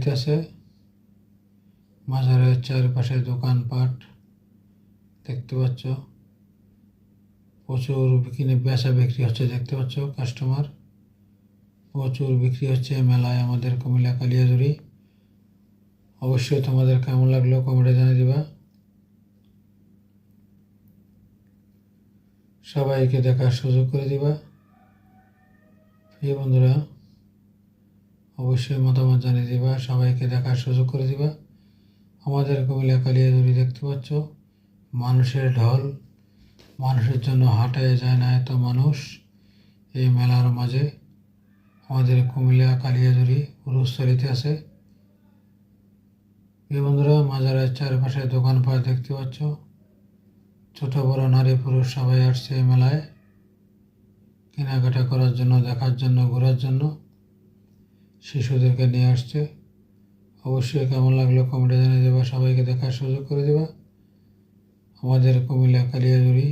হইতেছে। মাজারের চারপাশে দোকানপাট দেখতে পাচ্ছ, প্রচুর বেচা বিক্রি হচ্ছে দেখতে পাচ্ছ। কাস্টমার প্রচুর বিক্রি হচ্ছে মেলায় আমাদের কুমিল্লা কালিয়াজুড়ি। অবশ্যই তোমাদের কেমন লাগলো কমেন্টে জানিয়ে দিবা। সবাইকে দেখার সুযোগ করে দিবা। প্রিয় বন্ধুরা, অবশ্যই মতামত জানিয়ে দিবা, সবাইকে দেখার সুযোগ করে দিবা। আমাদের কুমিল্লা কালিয়াজুড়ি দেখতে পাচ্ছ, মানুষের ঢল। মানুষের জন্য হাঁটায় যায় না এত মানুষ এই মেলার মাঝে। আমাদের কুমিল্লা কালিয়াজুড়ি উরুস্থলিতে আছে। এই বন্ধুরা, মাজারের চারপাশে দোকানপাট দেখতে পাচ্ছ। ছোট বড় নারী পুরুষ সবাই আসছে এই মেলায় কেনাকাটা করার জন্য, দেখার জন্য, ঘোরার জন্য। শিশুদেরকে নিয়ে আসছে। অবশ্যই কেমন লাগলো কমেন্টে জানিয়ে দেবা, সবাইকে দেখার সুযোগ করে দেবা। আমাদের কুমিল্লা কালিয়াজুড়ি